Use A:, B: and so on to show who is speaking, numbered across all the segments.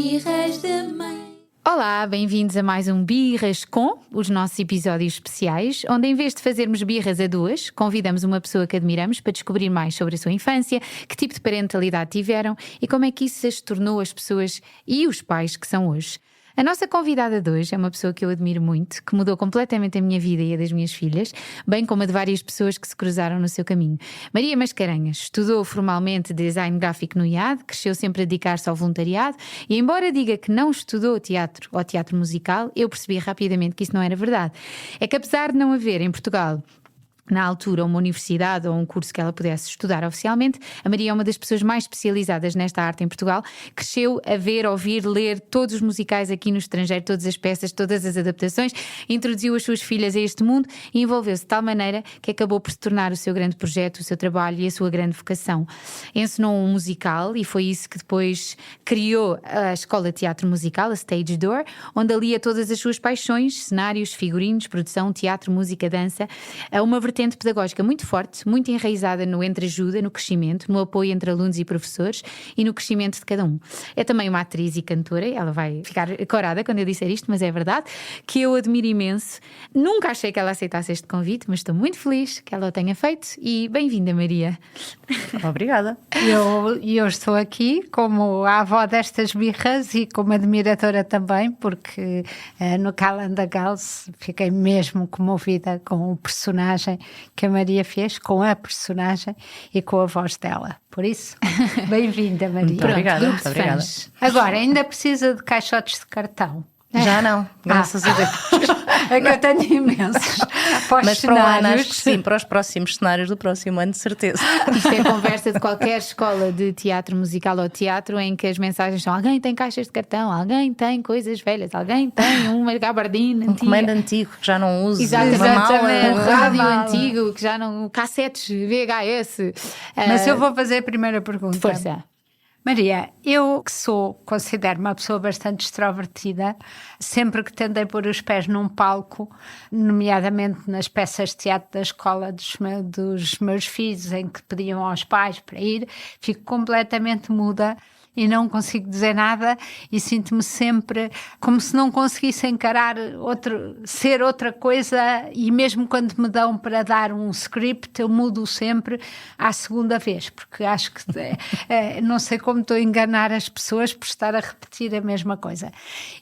A: Birras da Mãe.
B: Olá, bem-vindos a mais um Birras com os nossos episódios especiais, onde em vez de fazermos birras a duas, convidamos uma pessoa que admiramos para descobrir mais sobre a sua infância, que tipo de parentalidade tiveram e como é que isso as tornou as pessoas e os pais que são hoje. A nossa convidada de hoje é uma pessoa que eu admiro muito, que mudou completamente a minha vida e a das minhas filhas, bem como a de várias pessoas que se cruzaram no seu caminho. Maria Mascarenhas estudou formalmente design gráfico no IAD, cresceu sempre a dedicar-se ao voluntariado e, embora diga que não estudou teatro ou teatro musical, eu percebi rapidamente que isso não era verdade. É que apesar de não haver em Portugal na altura uma universidade ou um curso que ela pudesse estudar oficialmente, a Maria é uma das pessoas mais especializadas nesta arte em Portugal. Cresceu a ver, ouvir, ler todos os musicais aqui no estrangeiro, todas as peças, todas as adaptações, introduziu as suas filhas a este mundo e envolveu-se de tal maneira que acabou por se tornar o seu grande projeto, o seu trabalho e a sua grande vocação. Ensinou um musical e foi isso que depois criou a Escola de Teatro Musical, a Stage Door, onde alia todas as suas paixões, cenários, figurinos, produção, teatro, música, dança, uma vertente pedagógica muito forte, muito enraizada no entreajuda, no crescimento, no apoio entre alunos e professores e no crescimento de cada um. É também uma atriz e cantora, ela vai ficar corada quando eu disser isto, mas é verdade, que eu admiro imenso. Nunca achei que ela aceitasse este convite, mas estou muito feliz que ela o tenha feito e bem-vinda, Maria.
C: Obrigada.
D: Eu estou aqui como a avó destas birras e como admiradora também, porque no Calendar Girls fiquei mesmo comovida com o personagem que a Maria fez, com a personagem e com a voz dela. Por isso, bem-vinda, Maria.
C: Muito obrigada,
B: Grupo de
C: muito obrigada.
B: fãs.
D: Agora, ainda precisa de caixotes de cartão.
C: Já não, graças a Deus.
D: É que eu tenho imensos. Para os
C: Mas para o ano, acho
D: cenários.
C: que sim, para os próximos cenários do próximo ano, de certeza.
B: Isto é a conversa de qualquer escola de teatro musical ou teatro em que as mensagens são: alguém tem caixas de cartão, alguém tem coisas velhas, alguém tem uma gabardina
C: Um
B: antiga.
C: comando antigo que já não uso,
B: Exatamente,
C: uma mala.
B: um rádio
D: Uma mala.
B: antigo que já não. Cassetes VHS.
D: Mas eu vou fazer a primeira pergunta.
B: Força.
D: Maria, eu que considero uma pessoa bastante extrovertida, sempre que tentei pôr os pés num palco, nomeadamente nas peças de teatro da escola dos meus filhos, em que pediam aos pais para ir, fico completamente muda e não consigo dizer nada e sinto-me sempre como se não conseguisse encarar ser outra coisa, e mesmo quando me dão para dar um script eu mudo sempre à segunda vez, porque acho que não sei como estou a enganar as pessoas por estar a repetir a mesma coisa.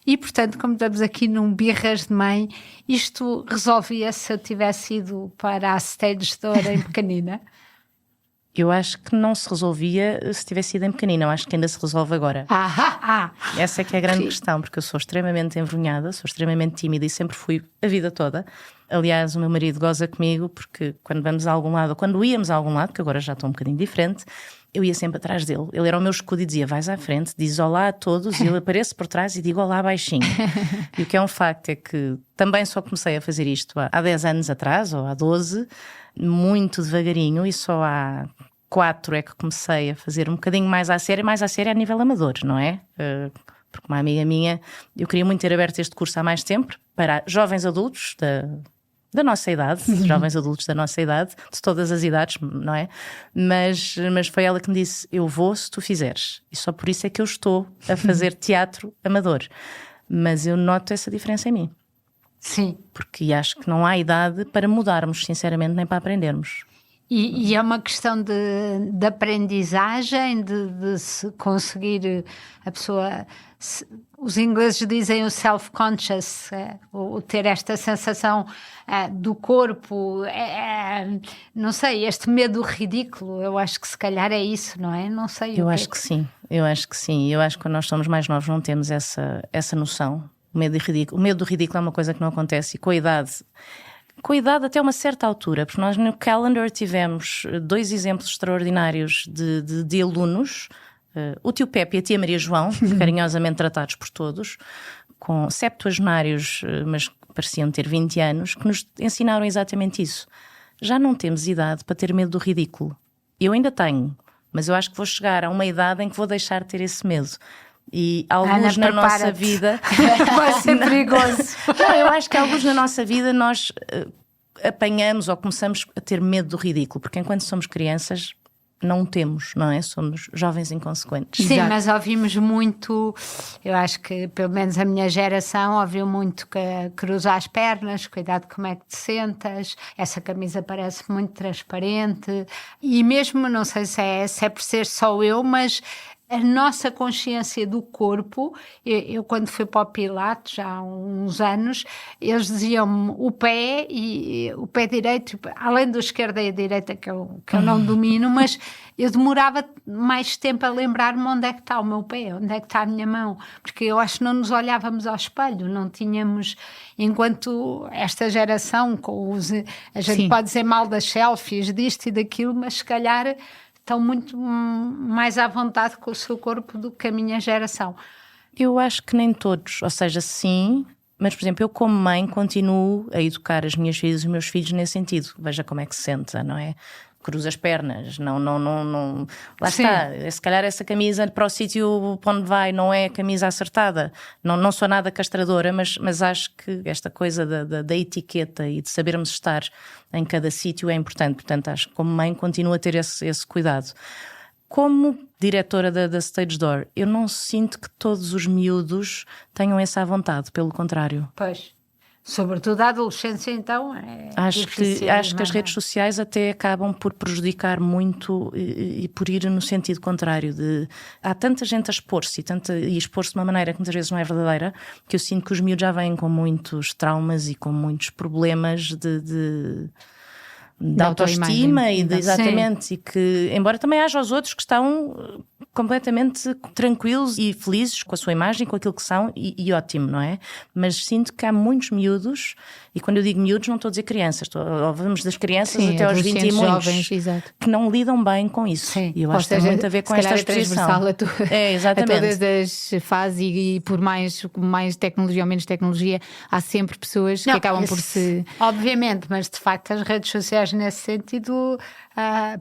D: E portanto, como estamos aqui num birras de mãe, isto resolvia-se se eu tivesse ido para a Stage Door em pequenina.
C: Eu acho que não se resolvia se tivesse sido em pequenina, eu acho que ainda se resolve agora. Essa é que é a grande questão, porque eu sou extremamente envergonhada, sou extremamente tímida e sempre fui a vida toda. Aliás, o meu marido goza comigo porque quando vamos a algum lado, ou quando íamos a algum lado, que agora já estou um bocadinho diferente, eu ia sempre atrás dele. Ele era o meu escudo e dizia: vais à frente, diz olá a todos, e eu apareço por trás e digo olá baixinho. E o que é um facto é que também só comecei a fazer isto há 10 anos atrás, ou há 12, muito devagarinho, e só há 4 é que comecei a fazer um bocadinho mais à séria a nível amador, não é? Porque uma amiga minha, eu queria muito ter aberto este curso há mais tempo para jovens adultos da nossa idade, jovens adultos da nossa idade, de todas as idades, não é? Mas foi ela que me disse: eu vou se tu fizeres. E só por isso é que eu estou a fazer teatro amador. Mas eu noto essa diferença em mim.
D: Sim.
C: Porque acho que não há idade para mudarmos, sinceramente, nem para aprendermos.
D: E é uma questão de aprendizagem, de se conseguir a pessoa... Os ingleses dizem o self-conscious, o ter esta sensação do corpo, não sei, este medo ridículo, eu acho que se calhar é isso, não é? Não sei.
C: Eu acho que sim, eu acho que sim. Eu acho que quando nós somos mais novos não temos essa noção. O medo do ridículo é uma coisa que não acontece, e com a idade até uma certa altura, porque nós no Calendar tivemos 2 exemplos extraordinários de alunos, o tio Pepe e a tia Maria João, carinhosamente tratados por todos, com septuagenários, mas que pareciam ter 20 anos, que nos ensinaram exatamente isso. Já não temos idade para ter medo do ridículo. Eu ainda tenho, mas eu acho que vou chegar a uma idade em que vou deixar de ter esse medo. E alguns na nossa vida
D: vai ser perigoso.
C: Não, eu acho que alguns na nossa vida nós apanhamos ou começamos a ter medo do ridículo, porque enquanto somos crianças não temos, não é? Somos jovens inconsequentes.
D: Sim, mas ouvimos muito, eu acho que pelo menos a minha geração ouviu muito que cruza as pernas, cuidado como é que te sentas, essa camisa parece muito transparente, e mesmo, não sei se é por ser só eu, mas a nossa consciência do corpo, eu quando fui para o Pilates já há uns anos, eles diziam-me o pé direito, além do esquerdo e a direita que eu não domino, mas eu demorava mais tempo a lembrar-me onde é que está o meu pé, onde é que está a minha mão, porque eu acho que não nos olhávamos ao espelho, não tínhamos, enquanto esta geração, a gente pode dizer mal das selfies, disto e daquilo, mas se calhar estão muito mais à vontade com o seu corpo do que a minha geração.
C: Eu acho que nem todos, ou seja, sim, mas por exemplo, eu como mãe continuo a educar as minhas filhas e os meus filhos nesse sentido. Veja como é que se senta, não é? Cruza as pernas, não. Lá
D: Sim.
C: está, se calhar essa camisa para o sítio para onde vai não é a camisa acertada. Não sou nada castradora, mas acho que esta coisa da etiqueta e de sabermos estar em cada sítio é importante. Portanto, acho que como mãe continuo a ter esse cuidado. Como diretora da Stage Door, eu não sinto que todos os miúdos tenham essa à vontade, pelo contrário.
D: Pois. Sobretudo a adolescência, então,
C: acho que as redes sociais até acabam por prejudicar muito e por ir no sentido contrário. Há tanta gente a expor-se e expor-se de uma maneira que muitas vezes não é verdadeira, que eu sinto que os miúdos já vêm com muitos traumas e com muitos problemas de autoestima exatamente, e que, embora também haja os outros que estão completamente tranquilos e felizes com a sua imagem, com aquilo que são, e ótimo, não é? Mas sinto que há muitos miúdos, e quando eu digo miúdos não estou a dizer crianças, vamos das crianças até aos 20 e muitos,
B: jovens, exato,
C: que não lidam bem com isso.
B: Sim.
C: E eu acho que tem muito a ver com esta exposição.
B: A todas as fases e por mais tecnologia ou menos tecnologia, há sempre pessoas que acabam por se...
D: Obviamente, mas de facto as redes sociais nesse sentido,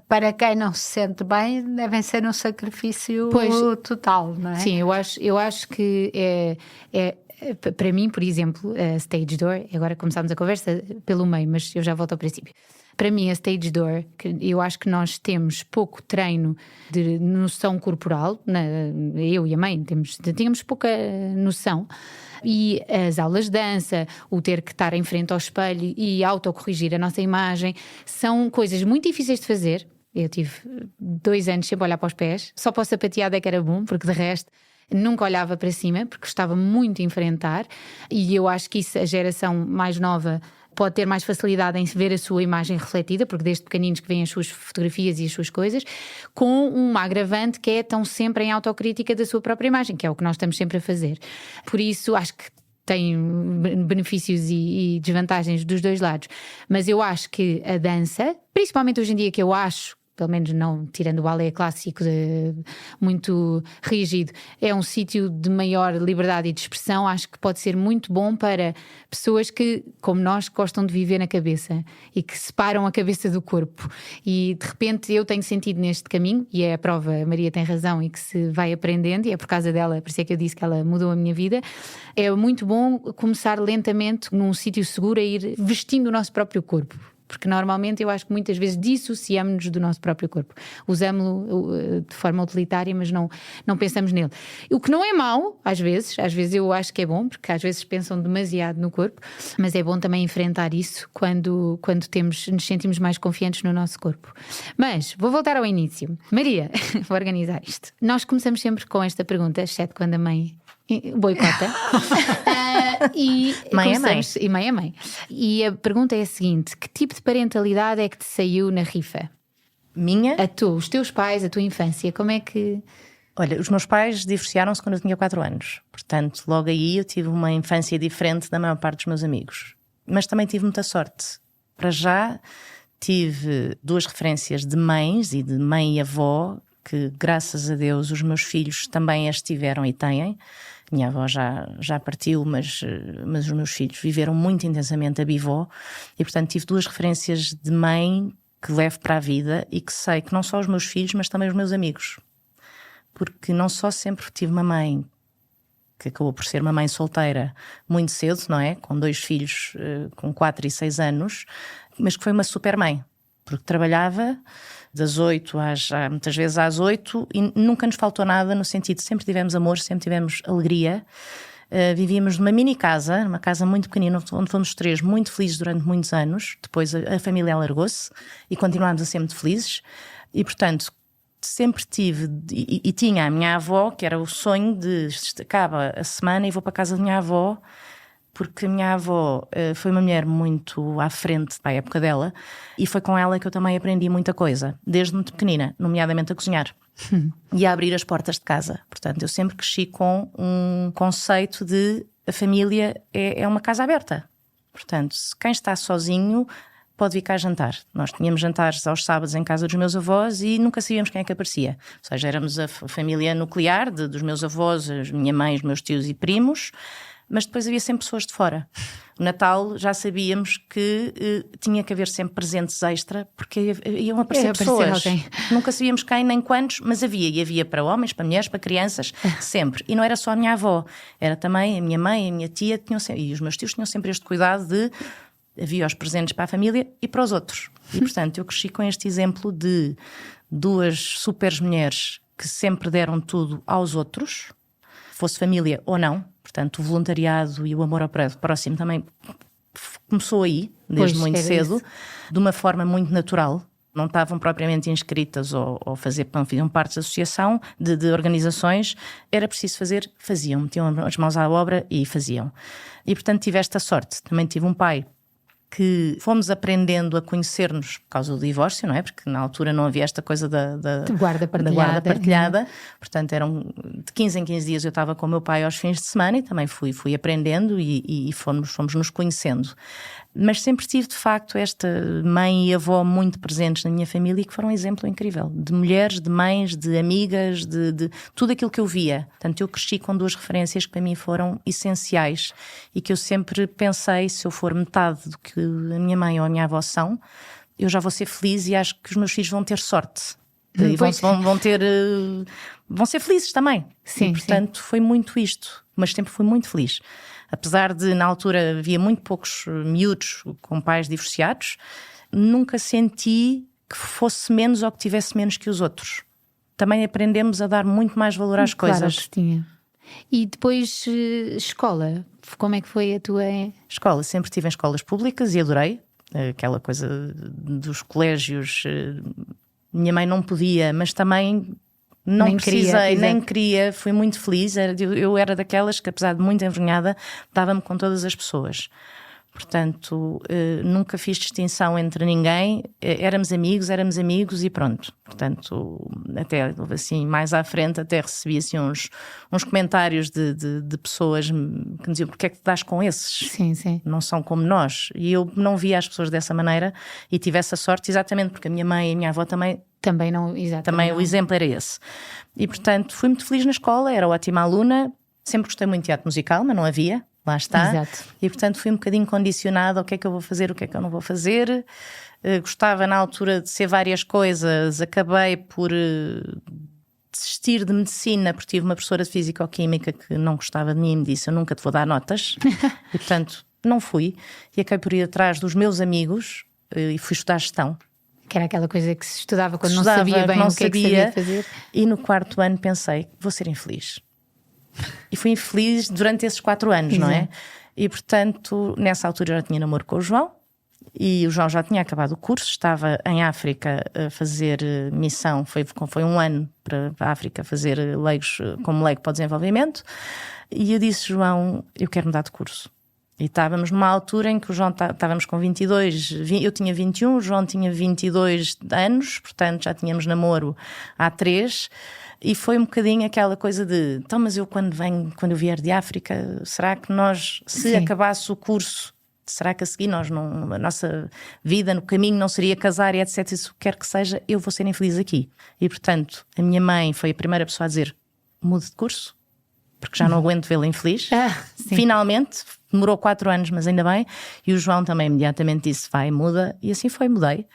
D: para quem não se sente bem, devem ser um sacrifício total, não é?
B: Sim, eu acho que para mim, por exemplo, a Stage Door, agora começámos a conversa pelo meio, mas eu já volto ao princípio. Para mim, a Stage Door, eu acho que nós temos pouco treino de noção corporal, eu e a mãe tínhamos pouca noção. E as aulas de dança, o ter que estar em frente ao espelho e autocorrigir a nossa imagem, são coisas muito difíceis de fazer. Eu tive 2 anos sempre a olhar para os pés, só para o sapateado é que era bom, porque de resto nunca olhava para cima, porque gostava muito de enfrentar, e eu acho que isso, a geração mais nova pode ter mais facilidade em ver a sua imagem refletida, porque desde pequeninos que veem as suas fotografias e as suas coisas, com uma agravante que estão sempre em autocrítica da sua própria imagem, que é o que nós estamos sempre a fazer. Por isso, acho que tem benefícios e desvantagens dos dois lados. Mas eu acho que a dança, principalmente hoje em dia, que eu acho, pelo menos não tirando o balé clássico muito rígido, é um sítio de maior liberdade e de expressão. Acho que pode ser muito bom para pessoas que, como nós, gostam de viver na cabeça e que separam a cabeça do corpo. E de repente eu tenho sentido neste caminho, e é a prova, a Maria tem razão, e que se vai aprendendo, e é por causa dela, por isso é que eu disse que ela mudou a minha vida. É muito bom começar lentamente num sítio seguro a ir vestindo o nosso próprio corpo. Porque normalmente eu acho que muitas vezes dissociamos-nos do nosso próprio corpo. Usamos-lo de forma utilitária, mas não pensamos nele. O que não é mau, às vezes eu acho que é bom, porque às vezes pensam demasiado no corpo, mas é bom também enfrentar isso quando nos sentimos mais confiantes no nosso corpo. Mas vou voltar ao início. Maria, vou organizar isto. Nós começamos sempre com esta pergunta, exceto quando a mãe boicota.
C: Mãe é mãe.
B: E mãe é mãe. E a pergunta é a seguinte: que tipo de parentalidade é que te saiu na rifa?
C: Minha?
B: Os teus pais, a tua infância, como é que...
C: Olha, os meus pais divorciaram-se quando eu tinha 4 anos. Portanto, logo aí eu tive uma infância diferente da maior parte dos meus amigos. Mas também tive muita sorte. Para já tive 2 referências de mães e de mãe e avó, que graças a Deus os meus filhos também as tiveram e têm. Minha avó já partiu, mas os meus filhos viveram muito intensamente a bivó, e portanto tive 2 referências de mãe que levo para a vida e que sei que não só os meus filhos, mas também os meus amigos. Porque não só sempre tive uma mãe que acabou por ser uma mãe solteira muito cedo, não é? Com 2 filhos com 4 e 6 anos, mas que foi uma super mãe. porque trabalhava das 8 muitas vezes às 8 e nunca nos faltou nada, no sentido de sempre tivemos amor, sempre tivemos alegria. Vivíamos numa mini casa, uma casa muito pequenina, onde fomos os 3 muito felizes durante muitos anos. Depois a família alargou-se e continuámos a ser muito felizes. E, portanto, sempre tive e tinha a minha avó, que era o sonho de acaba a semana e vou para a casa da minha avó, porque a minha avó foi uma mulher muito à frente da época dela e foi com ela que eu também aprendi muita coisa, desde muito pequenina, nomeadamente a cozinhar. E a abrir as portas de casa. Portanto, eu sempre cresci com um conceito de a família é uma casa aberta. Portanto, se quem está sozinho pode vir cá jantar. Nós tínhamos jantares aos sábados em casa dos meus avós e nunca sabíamos quem é que aparecia. Ou seja, éramos a família nuclear dos meus avós, a minha mãe, os meus tios e primos, mas depois havia sempre pessoas de fora. O Natal já sabíamos que tinha que haver sempre presentes extra, porque iam aparecer pessoas. Nunca sabíamos quem nem quantos, mas havia. E havia para homens, para mulheres, para crianças, sempre. E não era só a minha avó, era também a minha mãe, a minha tia, e os meus tios tinham sempre este cuidado de... Havia os presentes para a família e para os outros. E, portanto, eu cresci com este exemplo de 2 super mulheres que sempre deram tudo aos outros, fosse família ou não. Portanto, o voluntariado e o amor ao próximo também começou aí, desde muito cedo, de uma forma muito natural. Não estavam propriamente inscritas ou faziam parte da associação, de organizações. Era preciso fazer, faziam. Metiam as mãos à obra e faziam. E, portanto, tive esta sorte. Também tive um pai que fomos aprendendo a conhecer-nos por causa do divórcio, não é? Porque na altura não havia esta coisa da
B: guarda partilhada.
C: Portanto, de 15 em 15 dias eu estava com o meu pai aos fins de semana e também fui aprendendo e fomos nos conhecendo. Mas sempre tive, de facto, esta mãe e avó muito presentes na minha família e que foram um exemplo incrível. De mulheres, de mães, de amigas, de tudo aquilo que eu via. Portanto, eu cresci com 2 referências que para mim foram essenciais e que eu sempre pensei, se eu for metade do que a minha mãe ou a minha avó são, eu já vou ser feliz e acho que os meus filhos vão ter sorte. E vão ser felizes também.
B: Sim,
C: e, portanto, foi muito isto. Mas sempre fui muito feliz. Apesar de, na altura, havia muito poucos miúdos com pais divorciados, nunca senti que fosse menos ou que tivesse menos que os outros. Também aprendemos a dar muito mais valor às coisas.
B: Que tinha. E depois, escola, como é que foi a tua...
C: Escola, sempre estive em escolas públicas e adorei. Aquela coisa dos colégios, minha mãe não podia, mas também... Não precisei, nem queria, fui muito feliz. Eu era daquelas que, apesar de muito envergonhada, dava-me com todas as pessoas. Portanto, nunca fiz distinção entre ninguém. Éramos amigos e pronto. Portanto, até assim, mais à frente, até recebi assim, uns comentários de pessoas que me diziam: porque é que te dás com esses?
B: Sim, sim.
C: Não são como nós. E eu não via as pessoas dessa maneira e tive essa sorte exatamente porque a minha mãe e a minha avó também não, também o exemplo era esse. E, portanto, fui muito feliz na escola, era ótima aluna, sempre gostei muito de teatro musical, mas não havia, lá está.
B: Exato.
C: E, portanto, fui um bocadinho condicionada ao que é que eu vou fazer, o que é que eu não vou fazer. Gostava na altura de ser várias coisas, acabei por desistir de medicina, porque tive uma professora de Físico-Química que não gostava de mim e me disse: eu nunca te vou dar notas. E, portanto, não fui. E acabei por ir atrás dos meus amigos e fui estudar gestão.
B: Que era aquela coisa que se estudava quando não sabia bem o que é que sabia fazer.
C: E no 4º ano pensei: vou ser infeliz. E fui infeliz durante esses 4 anos, não é? E, portanto, nessa altura eu já tinha namoro com o João. E o João já tinha acabado o curso, estava em África a fazer missão, foi um ano para a África fazer como leigo para o desenvolvimento. E eu disse: João, eu quero mudar de curso. E estávamos numa altura em que o João estávamos com 22, eu tinha 21, o João tinha 22 anos, portanto já tínhamos namoro há 3. E foi um bocadinho aquela coisa de: então, mas eu quando eu vier de África, será que nós, se acabasse o curso, será que a seguir a nossa vida no caminho não seria casar e etc, se o que quer que seja, eu vou ser infeliz aqui. E, portanto, a minha mãe foi a primeira pessoa a dizer: mude de curso, porque já não aguento vê-la infeliz. Finalmente, demorou 4 anos, mas ainda bem. E o João também imediatamente disse: vai, muda. E assim foi, mudei.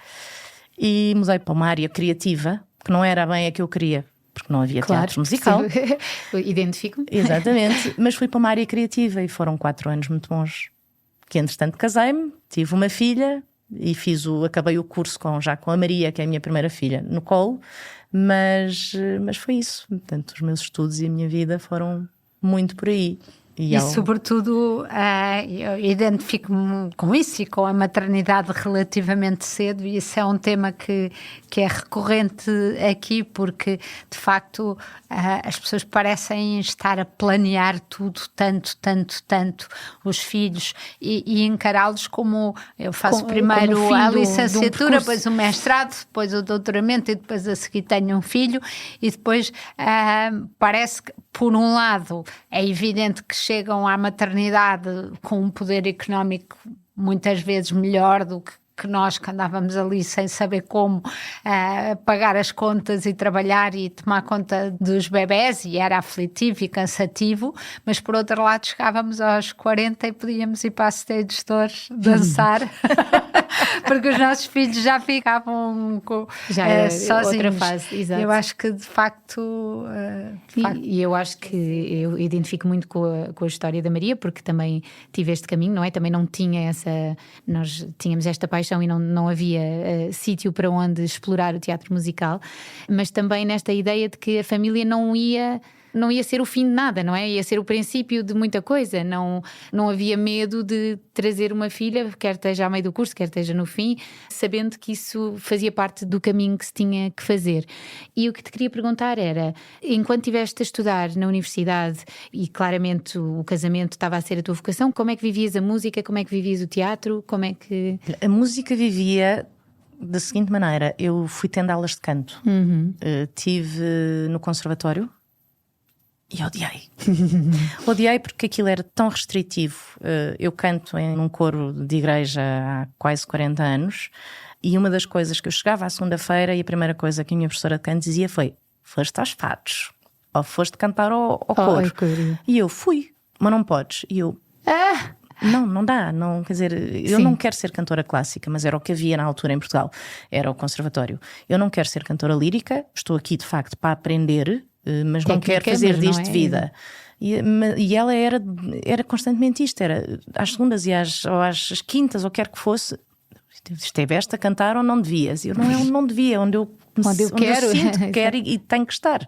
C: E mudei para uma área criativa, que não era bem a que eu queria, porque não havia teatro musical.
B: Identifico-me.
C: Exatamente. Mas fui para uma área criativa e foram 4 anos muito bons. Que entretanto casei-me, tive uma filha e acabei o curso já com a Maria, que é a minha primeira filha, no colo, mas foi isso. Portanto, os meus estudos e a minha vida foram muito por aí.
D: E sobretudo, eu identifico-me com isso e com a maternidade relativamente cedo, e isso é um tema que é recorrente aqui, porque de facto as pessoas parecem estar a planear tudo tanto, os filhos, e encará-los como, eu faço primeiro a licenciatura, depois o mestrado, depois o doutoramento, e depois a seguir tenho um filho, e depois parece que, por um lado, é evidente que chegam à maternidade com um poder económico muitas vezes melhor do que nós, que andávamos ali sem saber como pagar as contas e trabalhar e tomar conta dos bebés, e era aflitivo e cansativo, mas por outro lado chegávamos aos 40 e podíamos ir para a stage store dançar porque os nossos filhos já ficavam sozinhos.
B: Outra fase, exato.
D: Eu acho que de facto...
B: E eu acho que eu identifico muito com a história da Maria, porque também tive este caminho, não é? Também não tinha nós tínhamos esta paixão e não havia sítio para onde explorar o teatro musical, mas também nesta ideia de que a família não ia ser o fim de nada, não é? Ia ser o princípio de muita coisa. Não havia medo de trazer uma filha, quer esteja a meio do curso, quer esteja no fim, sabendo que isso fazia parte do caminho que se tinha que fazer. E o que te queria perguntar era, enquanto estiveste a estudar na universidade e claramente o casamento estava a ser a tua vocação, como é que vivias a música, como é que vivias o teatro, como é que...
C: A música vivia da seguinte maneira: eu fui tendo aulas de canto, tive no conservatório, e odiei porque aquilo era tão restritivo. Eu canto num coro de igreja há quase 40 anos, e uma das coisas que eu chegava à segunda-feira e a primeira coisa que a minha professora de canto dizia foi: foste aos fados, ou foste cantar ao coro. E eu fui, mas não podes. E eu... Não dá, não, quer dizer, eu não quero ser cantora clássica, mas era o que havia na altura em Portugal, era o conservatório. Eu não quero ser cantora lírica, estou aqui de facto para aprender, mas não quero fazer disto vida. E ela era constantemente isto, era às segundas e às quintas, ou quer que fosse, estiveste a cantar ou não devias. Eu não devia, onde eu
B: quero.
C: Eu sinto que quero e tenho que estar.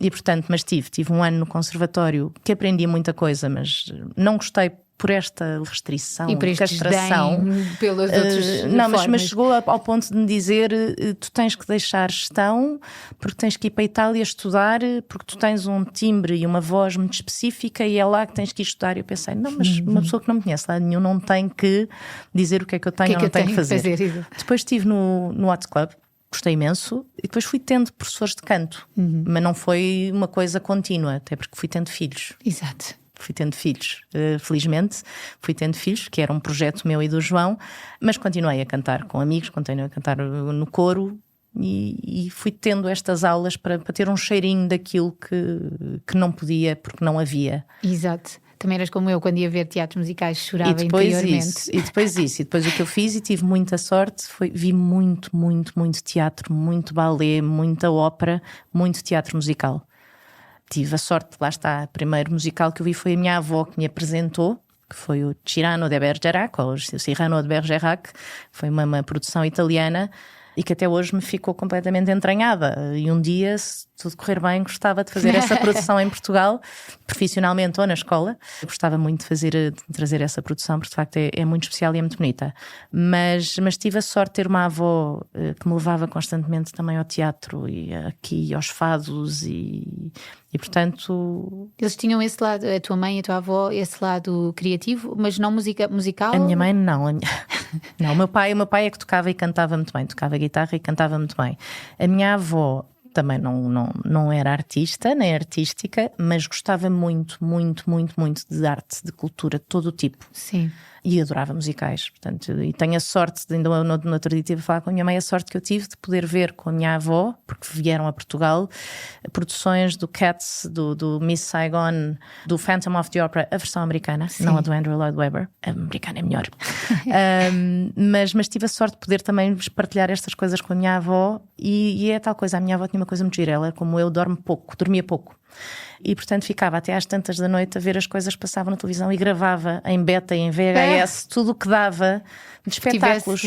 C: E portanto, mas tive um ano no conservatório que aprendi muita coisa, mas não gostei por esta restrição,
B: e por este
C: castração
B: pelos outros
C: não, mas chegou ao ponto de me dizer: tu tens que deixar gestão, porque tens que ir para a Itália estudar, porque tu tens um timbre e uma voz muito específica e é lá que tens que ir estudar. E eu pensei: não, mas uma pessoa que não me conhece lá nenhum não tem que dizer o que é que eu tenho ou não tenho que fazer. Depois estive no Hot Club, gostei imenso, e depois fui tendo professores de canto, mas não foi uma coisa contínua, até porque fui tendo filhos.
B: Exato.
C: Fui tendo filhos, felizmente fui tendo filhos, que era um projeto meu e do João, mas continuei a cantar com amigos, continuei a cantar no coro, e fui tendo estas aulas para ter um cheirinho daquilo que não podia, porque não havia.
B: Exato. Também eras como eu, quando ia ver teatros musicais, chorava interiormente.
C: E depois o que eu fiz, e tive muita sorte, vi muito teatro, muito balé, muita ópera, muito teatro musical. Tive a sorte, lá está, o primeiro musical que eu vi foi a minha avó que me apresentou, que foi o Cyrano de Bergerac, ou o Cyrano de Bergerac, foi uma produção italiana, e que até hoje me ficou completamente entranhada. E um dia, se tudo correr bem, gostava de fazer essa produção em Portugal, profissionalmente ou na escola. Eu gostava muito de trazer essa produção, porque de facto é muito especial e é muito bonita. Mas tive a sorte de ter uma avó que me levava constantemente também ao teatro e aqui aos fados, e portanto...
B: Eles tinham esse lado, a tua mãe e a tua avó, esse lado criativo, mas não musical?
C: A minha mãe não. Não, o meu pai é que tocava e cantava muito bem, tocava guitarra e cantava muito bem. A minha avó também não era artista, nem artística, mas gostava muito de arte, de cultura, de todo o tipo.
B: Sim.
C: E adorava musicais, portanto, e tenho a sorte, ainda no outro dia estive a falar com a minha mãe, a sorte que eu tive de poder ver com a minha avó, porque vieram a Portugal, produções do Cats, do Miss Saigon, do Phantom of the Opera, a versão americana, sim, não a do Andrew Lloyd Webber, a americana é melhor. Mas tive a sorte de poder também partilhar estas coisas com a minha avó, e é tal coisa, a minha avó tinha uma coisa muito gira, ela, como eu, dormia pouco. E portanto ficava até às tantas da noite a ver as coisas que passavam na televisão e gravava em beta e em VHS tudo o que dava de espetáculos.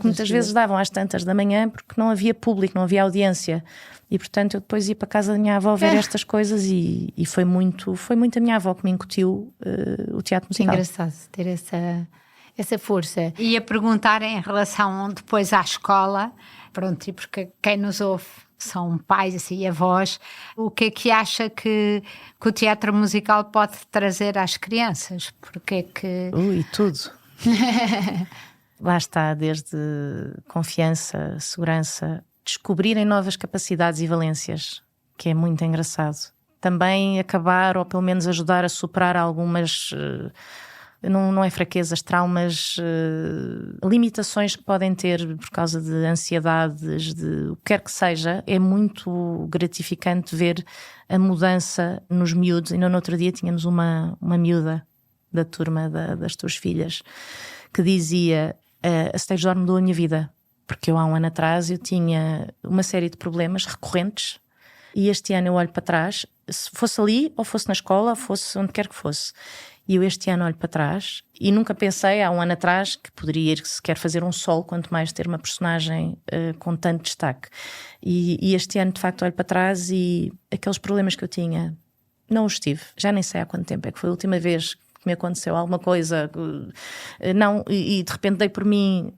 C: Muitas vezes davam às tantas da manhã porque não havia público, não havia audiência. E portanto eu depois ia para casa da minha avó ver estas coisas e foi muito a minha avó que me incutiu o teatro musical.
B: É engraçado ter essa força.
D: Ia perguntar em relação depois à escola, pronto, e porque quem nos ouve são pais assim, e avós, o que é que acha que o teatro musical pode trazer às crianças? Porque é que...
C: tudo. Lá está, desde confiança, segurança, descobrirem novas capacidades e valências, que é muito engraçado. Também acabar, ou pelo menos ajudar a superar algumas... Não é fraquezas, traumas, limitações que podem ter por causa de ansiedades, de o que quer que seja. É muito gratificante ver a mudança nos miúdos. Ainda no outro dia tínhamos uma miúda da turma das tuas filhas que dizia: a Stage Door mudou a minha vida, porque há um ano atrás eu tinha uma série de problemas recorrentes e este ano eu olho para trás, se fosse ali ou fosse na escola, fosse onde quer que fosse. E eu este ano olho para trás e nunca pensei, há um ano atrás, que poderia ir sequer fazer um solo, quanto mais ter uma personagem com tanto destaque. E este ano, de facto, olho para trás e aqueles problemas que eu tinha, não os tive. Já nem sei há quanto tempo é que foi a última vez que me aconteceu alguma coisa. Não, e de repente dei por mim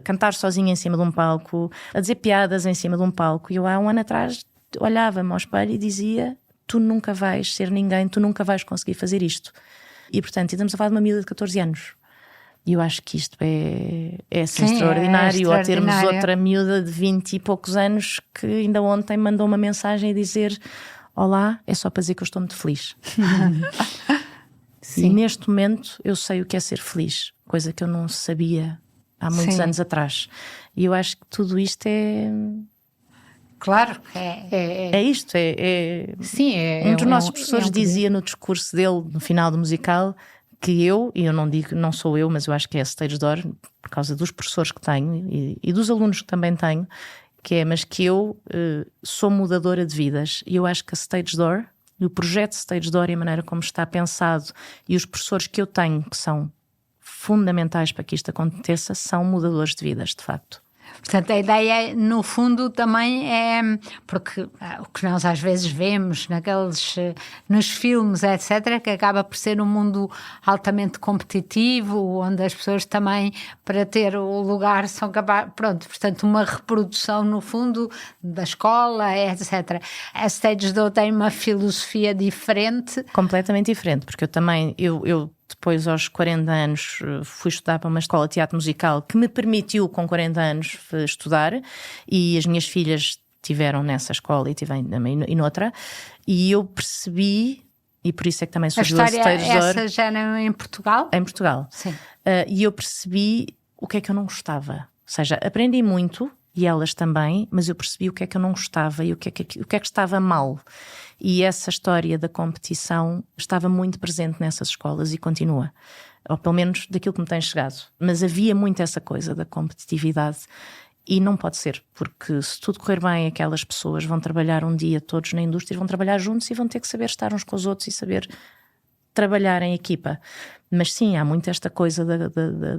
C: cantar sozinha em cima de um palco, a dizer piadas em cima de um palco. E eu há um ano atrás olhava-me ao espelho e dizia: tu nunca vais ser ninguém, tu nunca vais conseguir fazer isto. E portanto, estamos a falar de uma miúda de 14 anos. E eu acho que isto é assim, extraordinário. Ou termos outra miúda de 20 e poucos anos que ainda ontem mandou uma mensagem a dizer: olá, é só para dizer que eu estou muito feliz. E neste momento eu sei o que é ser feliz, coisa que eu não sabia há muitos anos atrás. E eu acho que tudo isto é...
D: Claro,
C: é isto.
B: Sim,
C: um dos nossos professores dizia no discurso dele, no final do musical, que eu não digo, não sou eu, mas eu acho que é a Stage Door, por causa dos professores que tenho e dos alunos que também tenho, mas que eu sou mudadora de vidas. E eu acho que a Stage Door, e o projeto Stage Door e a maneira como está pensado, e os professores que eu tenho, que são fundamentais para que isto aconteça, são mudadores de vidas, de facto.
D: Portanto, a ideia, no fundo, também é... Porque o que nós às vezes vemos nos filmes, etc., que acaba por ser um mundo altamente competitivo, onde as pessoas também, para ter o lugar, são capazes... Pronto, portanto, uma reprodução, no fundo, da escola, etc. A Stage Door tem uma filosofia diferente.
C: Completamente diferente, porque eu também... Eu depois, aos 40 anos, fui estudar para uma escola de teatro musical que me permitiu, com 40 anos, estudar, e as minhas filhas tiveram nessa escola e tive e noutra, e eu percebi, e por isso é que também surgiu a Stage Door.
D: Essa já não é em Portugal?
C: Em Portugal.
D: Sim.
C: E eu percebi o que é que eu não gostava. Ou seja, aprendi muito, e elas também, mas eu percebi o que é que eu não gostava e o que é que estava mal. E essa história da competição estava muito presente nessas escolas e continua, ou pelo menos daquilo que me tem chegado. Mas havia muito essa coisa da competitividade e não pode ser, porque se tudo correr bem, aquelas pessoas vão trabalhar um dia todos na indústria, vão trabalhar juntos e vão ter que saber estar uns com os outros e saber trabalhar em equipa. Mas sim, há muito esta coisa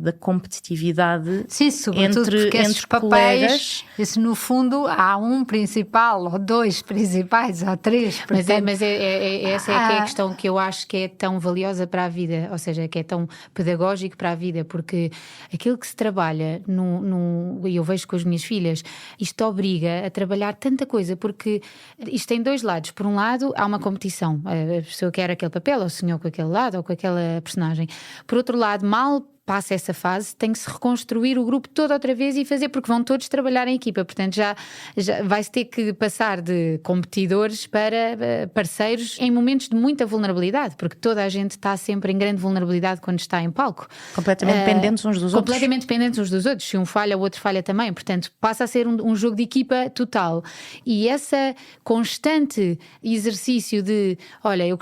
C: da competitividade.
D: Sim, sobretudo porque esses papéis, no fundo, há um principal, ou dois principais, ou três. Portanto...
B: Mas essa é que é a questão que eu acho que é tão valiosa para a vida, ou seja, que é tão pedagógico para a vida, porque aquilo que se trabalha, e eu vejo com as minhas filhas, isto obriga a trabalhar tanta coisa, porque isto tem dois lados. Por um lado, há uma competição. A pessoa quer aquele papel, ou sonhou com aquele lado, ou com aquela personagem. Por outro lado, mal passa essa fase, tem que se reconstruir o grupo todo outra vez e fazer, porque vão todos trabalhar em equipa, portanto já vai-se ter que passar de competidores para parceiros em momentos de muita vulnerabilidade, porque toda a gente está sempre em grande vulnerabilidade quando está em palco.
C: Completamente dependentes uns dos outros.
B: Completamente dependentes uns dos outros, se um falha o outro falha também, portanto passa a ser um jogo de equipa total, e essa constante exercício de, olha, eu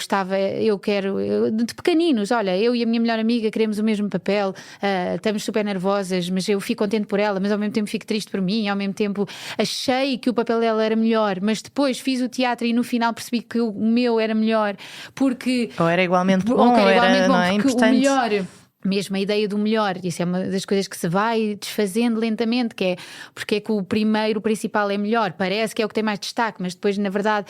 B: quero, de pequeninos, olha, eu e a minha melhor amiga queremos o mesmo papel, incrível, estamos super nervosas, mas eu fico contente por ela, mas ao mesmo tempo fico triste por mim, ao mesmo tempo achei que o papel dela era melhor, mas depois fiz o teatro e no final percebi que o meu era melhor, porque...
C: Ou era igualmente bom, ou era, não é importante.
B: O melhor... Mesmo a ideia do melhor, isso é uma das coisas que se vai desfazendo lentamente, que é porque é que o principal é melhor, parece que é o que tem mais destaque, mas depois na verdade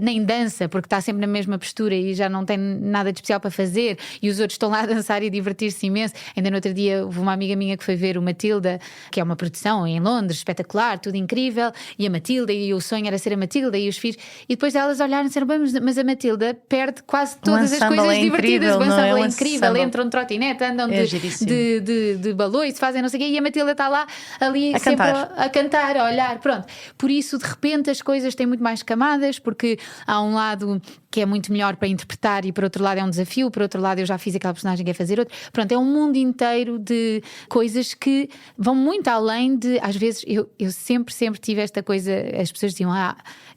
B: nem dança, porque está sempre na mesma postura e já não tem nada de especial para fazer, e os outros estão lá a dançar e a divertir-se imenso. Ainda no outro dia houve uma amiga minha que foi ver o Matilda, que é uma produção em Londres, espetacular, tudo incrível, e a Matilda, e o sonho era ser a Matilda e os filhos, e depois elas olharam e disseram, mas a Matilda perde quase todas as coisas divertidas, o ensemble é incrível, entram de trotinete, andam de balões, fazem não sei o quê, e a Matilda está lá ali sempre a cantar, a olhar, pronto. Por isso, de repente, as coisas têm muito mais camadas, porque há um lado que é muito melhor para interpretar e por outro lado é um desafio, por outro lado eu já fiz aquela personagem que é fazer outro. Pronto, é um mundo inteiro de coisas que vão muito além de, às vezes, eu sempre tive esta coisa, as pessoas diziam,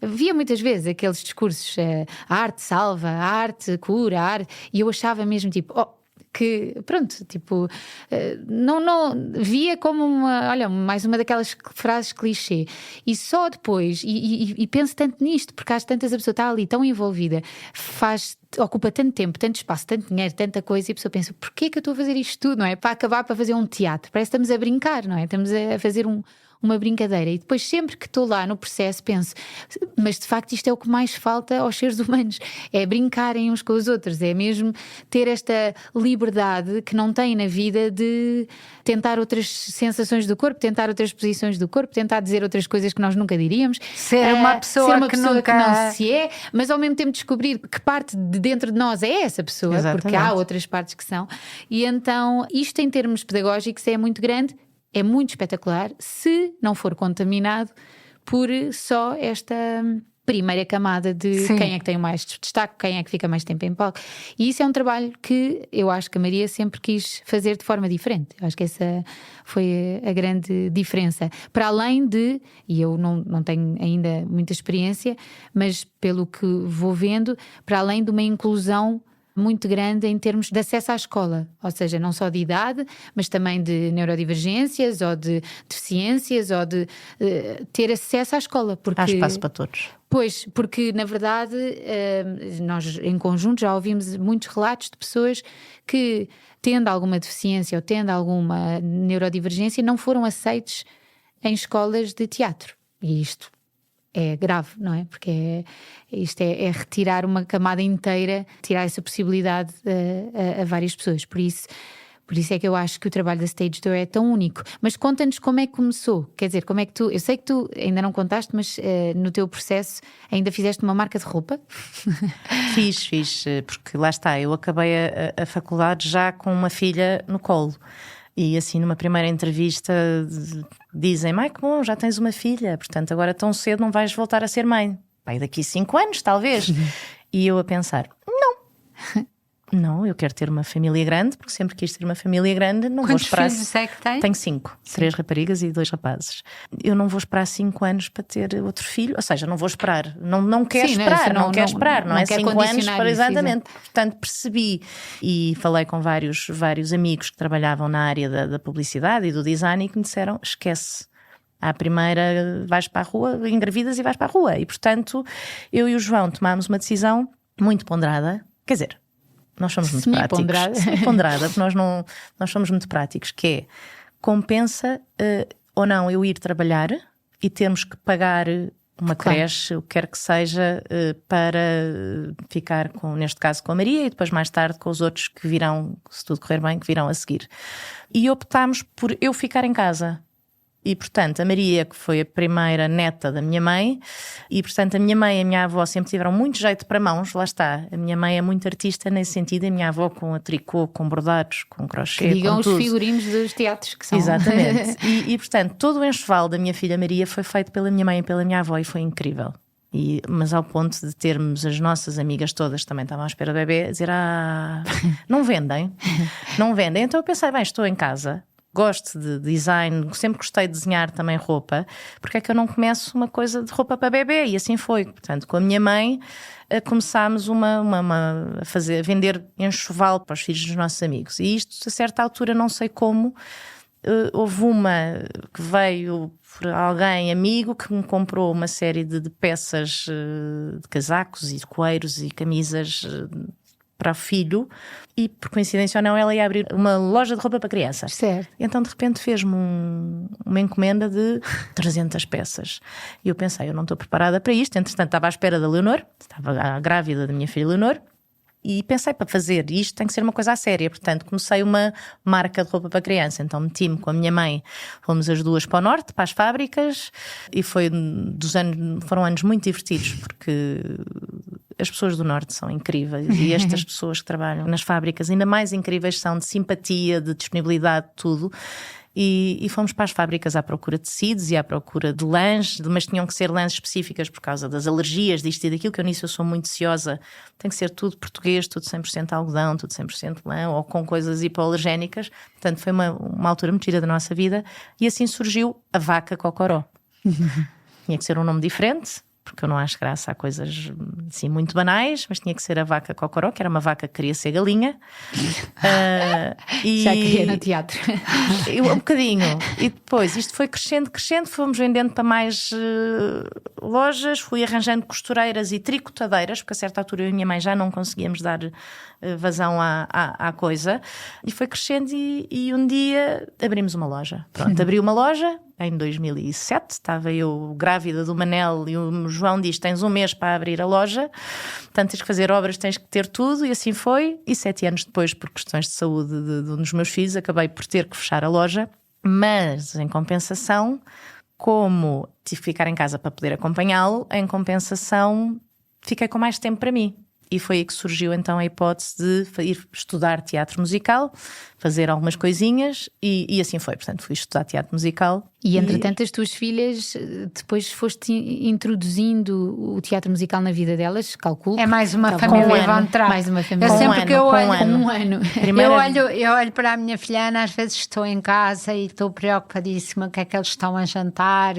B: via muitas vezes aqueles discursos, a arte salva, a arte cura, a arte, e eu achava mesmo tipo, que, pronto, tipo, não via como mais uma daquelas frases clichê, e só depois, e penso tanto nisto, porque às tantas a pessoa está ali tão envolvida, ocupa tanto tempo, tanto espaço, tanto dinheiro, tanta coisa, e a pessoa pensa, porquê que eu estou a fazer isto tudo, não é? Para acabar para fazer um teatro, parece que estamos a brincar, não é? Estamos a fazer uma brincadeira, e depois sempre que estou lá no processo penso, mas de facto isto é o que mais falta aos seres humanos, é brincarem uns com os outros, é mesmo ter esta liberdade que não têm na vida de tentar outras sensações do corpo, tentar outras posições do corpo, tentar dizer outras coisas que nós nunca diríamos,
D: ser uma pessoa que não
B: se é, mas ao mesmo tempo descobrir que parte de dentro de nós é essa pessoa. Exatamente. Porque há outras partes que são, e então isto em termos pedagógicos é muito grande. É muito espetacular se não for contaminado por só esta primeira camada de Sim. Quem é que tem mais destaque, quem é que fica mais tempo em palco. E isso é um trabalho que eu acho que a Maria sempre quis fazer de forma diferente. Eu acho que essa foi a grande diferença. Para além de, e eu não tenho ainda muita experiência, mas pelo que vou vendo, para além de uma inclusão muito grande em termos de acesso à escola, ou seja, não só de idade, mas também de neurodivergências ou de deficiências ou de ter acesso à escola. Porque,
C: há espaço para todos.
B: Pois, porque na verdade nós em conjunto já ouvimos muitos relatos de pessoas que, tendo alguma deficiência ou tendo alguma neurodivergência, não foram aceitos em escolas de teatro. E isto é grave, não é? Porque isto é retirar uma camada inteira, tirar essa possibilidade a várias pessoas. Por isso é que eu acho que o trabalho da Stage Door é tão único. Mas conta-nos como é que começou. Quer dizer, como é que eu sei que tu ainda não contaste, mas no teu processo ainda fizeste uma marca de roupa?
C: Fiz, porque lá está, eu acabei a faculdade já com uma filha no colo. E assim, numa primeira entrevista dizem-me, que bom, já tens uma filha, portanto agora tão cedo não vais voltar a ser mãe. Pai, daqui 5 anos talvez. E eu a pensar, não, eu quero ter uma família grande, porque sempre quis ter uma família grande. Não
D: Quantos
C: vou esperar.
D: Filhos é que tem?
C: Tenho 5, 3 raparigas e 2 rapazes. Eu não vou esperar 5 anos para ter outro filho, ou seja, não vou esperar, não quero esperar, não quero esperar, não é 5 anos para exatamente. Portanto, percebi e falei com vários amigos que trabalhavam na área da publicidade e do design e que me disseram, esquece. À primeira vais para a rua, engravidas e vais para a rua. E portanto, eu e o João tomámos uma decisão muito ponderada, quer dizer, nós somos muito práticos. Semi-ponderada, porque nós somos muito práticos, que é, compensa ou não eu ir trabalhar e termos que pagar uma creche, o que quer que seja, para ficar neste caso com a Maria e depois mais tarde com os outros que virão, se tudo correr bem, que virão a seguir. E optámos por eu ficar em casa. E, portanto, a Maria, que foi a primeira neta da minha mãe, e, portanto, a minha mãe e a minha avó sempre tiveram muito jeito para mãos, lá está. A minha mãe é muito artista nesse sentido, a minha avó com a tricô, com bordados, com crochê,
B: que digam
C: com
B: os
C: tudo.
B: Figurinos dos teatros que são.
C: Exatamente. E, portanto, todo o enxoval da minha filha Maria foi feito pela minha mãe e pela minha avó e foi incrível. Mas ao ponto de termos as nossas amigas todas, também estavam à espera do bebê, a dizer, não vendem. Então eu pensei, bem, estou em casa, gosto de design, sempre gostei de desenhar também roupa, porque é que eu não começo uma coisa de roupa para bebê? E assim foi. Portanto, com a minha mãe começámos a vender enxoval para os filhos dos nossos amigos. E isto, a certa altura, não sei como, houve uma que veio por alguém amigo que me comprou uma série de peças de casacos e de coeiros e camisas para o filho, e por coincidência ou não ela ia abrir uma loja de roupa para crianças.
B: Certo.
C: Então de repente fez-me uma encomenda de 300 peças e eu pensei, eu não estou preparada para isto. Entretanto estava à espera da Leonor, estava grávida da minha filha Leonor, e pensei, para fazer isto tem que ser uma coisa a séria. Portanto comecei uma marca de roupa para criança. Então meti-me com a minha mãe, fomos as duas para o norte, para as fábricas, e foram anos muito divertidos, porque as pessoas do norte são incríveis e estas pessoas que trabalham nas fábricas ainda mais incríveis são, de simpatia, de disponibilidade, de tudo. E fomos para as fábricas à procura de tecidos e à procura de lãs, mas tinham que ser lãs específicas por causa das alergias, disto e daquilo, que eu sou muito ciosa. Tem que ser tudo português, tudo 100% algodão, tudo 100% lã, ou com coisas hipoalergénicas. Portanto, foi uma altura muito gira da nossa vida, e assim surgiu a Vaca Cocoró. Tinha que ser um nome diferente, porque eu não acho graça a coisas assim muito banais, mas tinha que ser a Vaca Cocoró, que era uma vaca que queria ser galinha.
B: Já queria no teatro.
C: Um bocadinho. E depois isto foi crescendo, fomos vendendo para mais lojas, fui arranjando costureiras e tricotadeiras, porque a certa altura eu e a minha mãe já não conseguíamos dar vazão à coisa, e foi crescendo, e um dia abrimos uma loja. Pronto, abri uma loja em 2007, estava eu grávida do Manel e o João diz, tens um mês para abrir a loja, portanto tens que fazer obras, tens que ter tudo, e assim foi. E 7 anos depois, por questões de saúde de um dos meus filhos, acabei por ter que fechar a loja, mas em compensação, como tive que ficar em casa para poder acompanhá-lo, em compensação fiquei com mais tempo para mim. E foi aí que surgiu então a hipótese de ir estudar teatro musical, fazer algumas coisinhas, e assim foi. Portanto, fui estudar teatro musical.
B: E entretanto as tuas filhas, depois foste introduzindo o teatro musical na vida delas, calculo.
D: É mais uma família, vão entrar.
B: Mais uma família.
D: Eu sempre que eu olho,
B: um ano.
D: Eu olho para a minha filha Ana, às vezes estou em casa e estou preocupadíssima o que é que eles estão a jantar,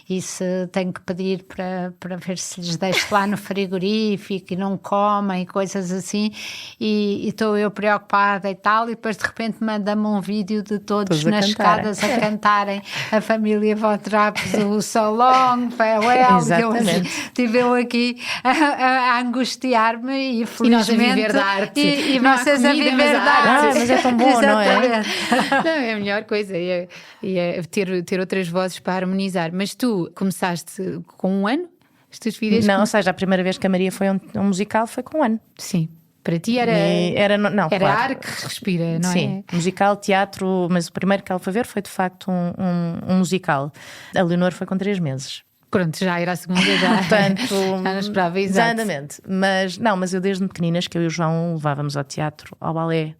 D: e se tenho que pedir para ver se lhes deixo lá no frigorífico e não comem, coisas assim, e estou eu preocupada e tal, e depois de repente manda-me um vídeo de todos nas escadas a cantarem a família Von Trappes, o So Long, Farewell. Estive eu aqui a angustiar-me, e felizmente.
B: E nós a viver da arte.
D: E vocês a viver da arte.
C: Mas é tão bom, não é?
B: Não, é a melhor coisa, é ter outras vozes para harmonizar. Mas tu começaste com 1 ano? As tuas filhas?
C: Não, ou seja, a primeira vez que a Maria foi um musical foi com 1 ano.
B: Sim. Para ti era
C: claro.
B: ar que respira, não é?
C: Sim, musical, teatro, mas o primeiro que ela foi ver foi de facto um musical. A Leonor foi com 3 meses.
B: Pronto, já era a segunda, já,
C: portanto,
B: já não esperava, exato.
C: Exatamente. Mas eu desde pequeninas, que eu e o João levávamos ao teatro, ao balé,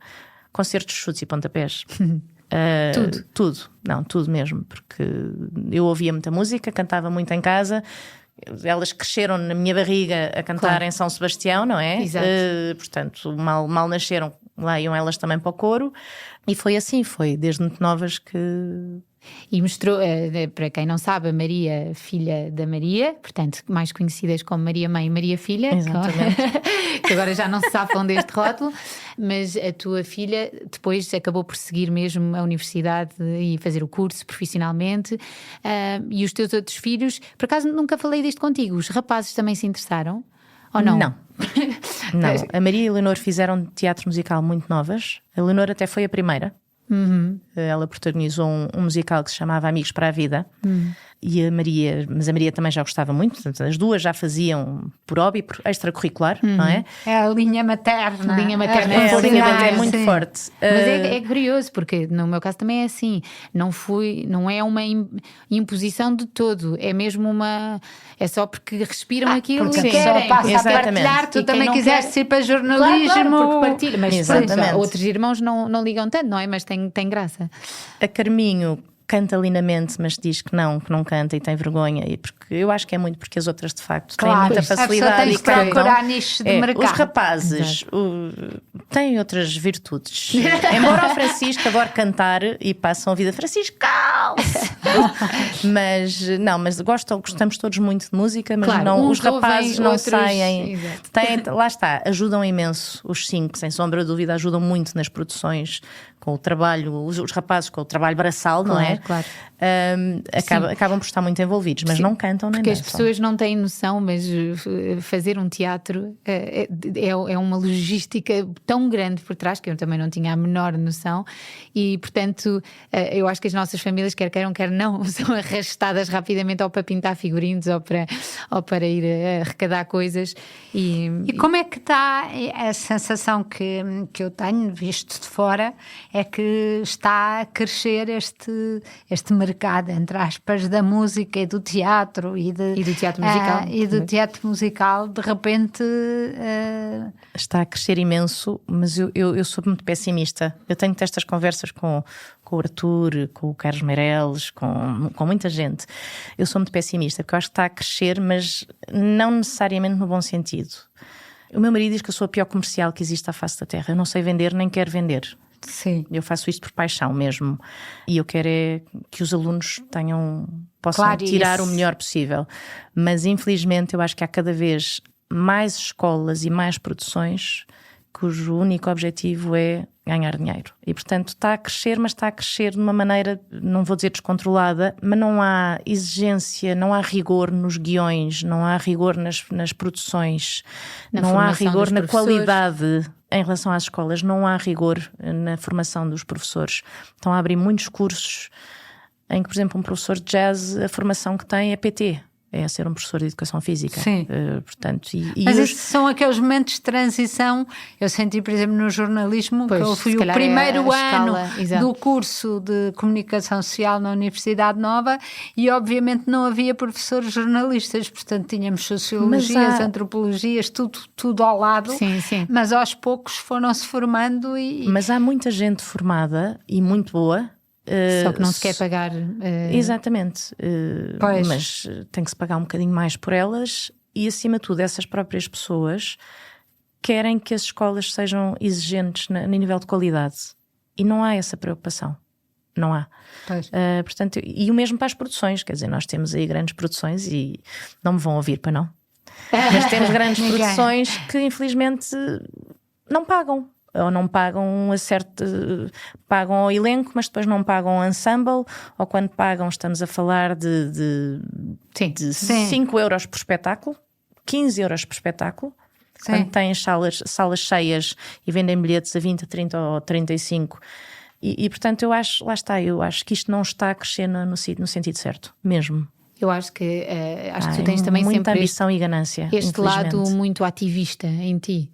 C: concertos de chutes e pontapés. Tudo mesmo, porque eu ouvia muita música, cantava muito em casa. Elas cresceram na minha barriga a cantar, claro, em São Sebastião, não é?
B: Exato.
C: Portanto, mal nasceram, lá iam elas também para o coro. E foi assim, foi desde muito novas que...
B: E mostrou, para quem não sabe, a Maria, filha da Maria, portanto, mais conhecidas como Maria Mãe e Maria Filha, que agora já não se safam deste rótulo, mas a tua filha depois acabou por seguir mesmo a universidade e fazer o curso profissionalmente, e os teus outros filhos, por acaso nunca falei disto contigo, os rapazes também se interessaram? Ou não?
C: Não. A Maria e a Leonor fizeram teatro musical muito novas, a Leonor até foi a primeira.
B: Uhum.
C: Ela protagonizou um musical que se chamava Amigos para a Vida. E a Maria também já gostava muito, portanto, as duas já faziam por hobby, por extracurricular, não é?
D: É a linha materna.
B: A linha materna
C: é muito forte.
B: Mas é curioso, porque no meu caso também é assim, não é uma imposição de todo, é mesmo é só porque respiram aquilo
D: porque
B: que querem.
D: A pessoa passa a partilhar, tu também quiseste ir para jornalismo.
B: Claro, porque partilha, mas
C: exatamente.
B: Outros irmãos não ligam tanto, não é? Mas tem graça.
C: A Carminho canta lindamente, mas diz que não canta e tem vergonha, e porque eu acho que é muito porque as outras de facto têm muita facilidade
D: e procurar nichos de mercado.
C: Os rapazes têm outras virtudes. Embora o Francisco adore cantar e passam a vida Francisco, calce! mas gostamos todos muito de música, mas não, os rapazes não saem. Lá está, ajudam imenso os 5, sem sombra de dúvida, ajudam muito nas produções, com o trabalho, os rapazes com o trabalho braçal, não é?
B: Claro.
C: Acabam por estar muito envolvidos, mas não cantam nem
B: porque
C: dançam.
B: As pessoas não têm noção, mas fazer um teatro é uma logística tão grande por trás que eu também não tinha a menor noção, e portanto eu acho que as nossas famílias, quer queiram, quer não, são arrastadas rapidamente ou para pintar figurinos ou para ir arrecadar coisas.
D: E como é que está a sensação que eu tenho, visto de fora, é que está a crescer este mercado, entre aspas, da música e do teatro e do teatro musical. E do teatro musical, de repente...
C: Está a crescer imenso, mas eu sou muito pessimista. Eu tenho estas conversas com o Arthur, com o Carlos Meireles, com muita gente. Eu sou muito pessimista, porque eu acho que está a crescer, mas não necessariamente no bom sentido. O meu marido diz que eu sou a pior comercial que existe à face da terra. Eu não sei vender, nem quero vender.
D: Sim.
C: Eu faço isto por paixão mesmo, e eu quero é que os alunos possam tirar o melhor possível, mas infelizmente eu acho que há cada vez mais escolas e mais produções cujo único objetivo é ganhar dinheiro, e portanto está a crescer, mas está a crescer de uma maneira, não vou dizer descontrolada, mas não há exigência, não há rigor nos guiões, não há rigor nas produções, não há rigor na qualidade. Em relação às escolas, não há rigor na formação dos professores. Estão a abrir muitos cursos em que, por exemplo, um professor de jazz, a formação que tem é PT, é ser um professor de educação física.
D: Sim.
C: Portanto,
D: mas esses são aqueles momentos de transição. Eu senti, por exemplo, no jornalismo, que eu fui o primeiro ano do curso de comunicação social na Universidade Nova, e obviamente não havia professores jornalistas, portanto tínhamos sociologias, antropologias, tudo ao lado.
B: Sim, sim.
D: Mas aos poucos foram-se formando
C: Mas há muita gente formada e muito boa.
B: Só que não se quer pagar.
C: Exatamente. Mas tem que se pagar um bocadinho mais por elas, e acima de tudo essas próprias pessoas querem que as escolas sejam exigentes no nível de qualidade, e não há essa preocupação. Não há. Portanto, e o mesmo para as produções, quer dizer, nós temos aí grandes produções, e não me vão ouvir para não. Mas temos grandes produções que infelizmente não pagam. Ou não pagam pagam ao elenco, mas depois não pagam ao ensemble, ou quando pagam estamos a falar de 5 euros por espetáculo, 15 euros por espetáculo. Sim. Quando têm salas cheias e vendem bilhetes a 20, 30 ou 35. E portanto eu acho que isto não está a crescer no sentido certo, mesmo.
B: Eu acho que tu tens também
C: muita
B: sempre
C: ambição e ganância,
B: este lado muito ativista em ti,